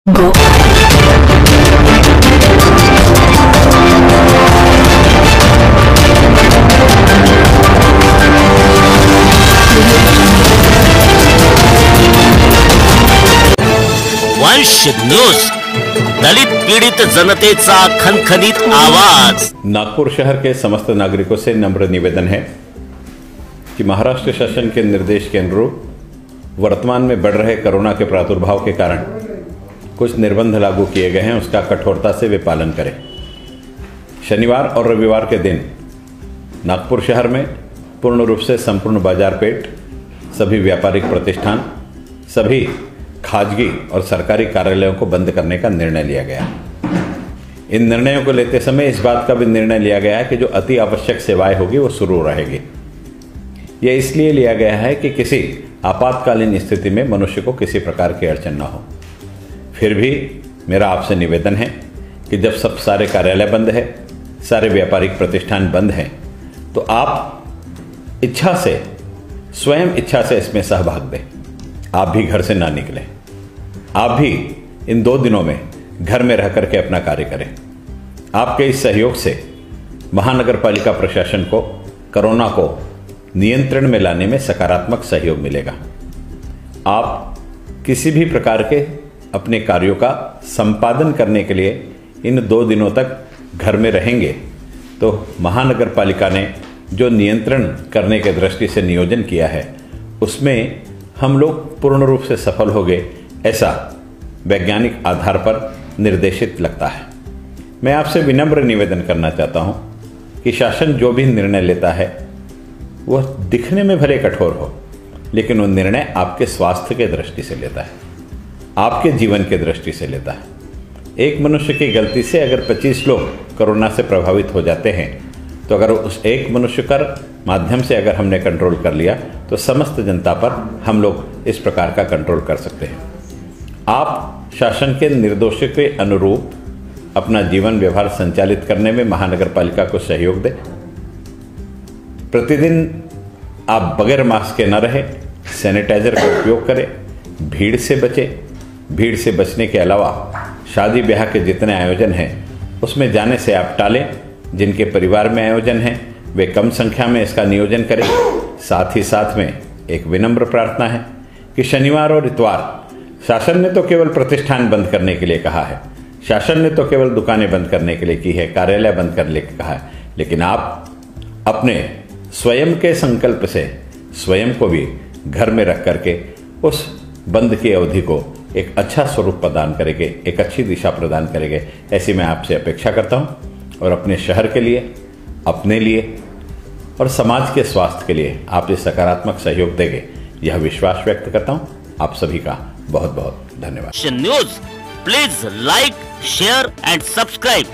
Go. वंश news, दलित पीड़ित जनतेचा खनखनीत आवाज। नागपुर शहर के समस्त नागरिकों से नम्र निवेदन है कि महाराष्ट्र शासन के निर्देश के अनुरूप वर्तमान में बढ़ रहे कोरोना के प्रादुर्भाव के कारण कुछ निर्बंध लागू किए गए हैं, उसका कठोरता से वे पालन करें। शनिवार और रविवार के दिन नागपुर शहर में पूर्ण रूप से संपूर्ण बाजार पेट, सभी व्यापारिक प्रतिष्ठान, सभी खाजगी और सरकारी कार्यालयों को बंद करने का निर्णय लिया गया। इन निर्णयों को लेते समय इस बात का भी निर्णय लिया गया है कि जो अति आवश्यक सेवाएं होगी वो शुरू रहेगी। यह इसलिए लिया गया है कि किसी आपातकालीन स्थिति में मनुष्य को किसी प्रकार की अड़चन न हो। फिर भी मेरा आपसे निवेदन है कि जब सब सारे कार्यालय बंद है, सारे व्यापारिक प्रतिष्ठान बंद हैं, तो आप इच्छा से, स्वयं इच्छा से इसमें सहभाग दें। आप भी घर से ना निकलें। आप भी इन 2 दिनों में घर में रह करके अपना कार्य करें। आपके इस सहयोग से महानगर पालिका प्रशासन को कोरोना को नियंत्रण में लाने में सकारात्मक सहयोग मिलेगा। आप किसी भी प्रकार के अपने कार्यों का संपादन करने के लिए इन 2 दिनों तक घर में रहेंगे तो महानगर पालिका ने जो नियंत्रण करने के दृष्टि से नियोजन किया है उसमें हम लोग पूर्ण रूप से सफल हो गए, ऐसा वैज्ञानिक आधार पर निर्देशित लगता है। मैं आपसे विनम्र निवेदन करना चाहता हूं कि शासन जो भी निर्णय लेता है वह दिखने में भले कठोर हो, लेकिन वो निर्णय आपके स्वास्थ्य के दृष्टि से लेता है, आपके जीवन के दृष्टि से लेता है। एक मनुष्य की गलती से अगर 25 लोग कोरोना से प्रभावित हो जाते हैं तो अगर उस एक मनुष्य का माध्यम से अगर हमने कंट्रोल कर लिया तो समस्त जनता पर हम लोग इस प्रकार का कंट्रोल कर सकते हैं। आप शासन के निर्देश के अनुरूप अपना जीवन व्यवहार संचालित करने में महानगर पालिका को सहयोग दें। प्रतिदिन आप बगैर मास्क के न रहें, सैनिटाइजर का उपयोग करें, भीड़ से बचें। भीड़ से बचने के अलावा शादी ब्याह के जितने आयोजन हैं उसमें जाने से आप टालें। जिनके परिवार में आयोजन है वे कम संख्या में इसका नियोजन करें। साथ ही साथ में एक विनम्र प्रार्थना है कि शनिवार और इतवार शासन ने तो केवल प्रतिष्ठान बंद करने के लिए कहा है, शासन ने तो केवल दुकानें बंद करने के लिए की है, कार्यालय बंद करने के लिए कहा है, लेकिन आप अपने स्वयं के संकल्प से स्वयं को भी घर में रख करके उस बंद की अवधि को एक अच्छा स्वरूप प्रदान करेंगे, एक अच्छी दिशा प्रदान करेंगे, ऐसी मैं आपसे अपेक्षा करता हूं। और अपने शहर के लिए, अपने लिए और समाज के स्वास्थ्य के लिए आप इस सकारात्मक सहयोग देंगे, यह विश्वास व्यक्त करता हूं। आप सभी का बहुत बहुत धन्यवाद। News, please like, share and subscribe.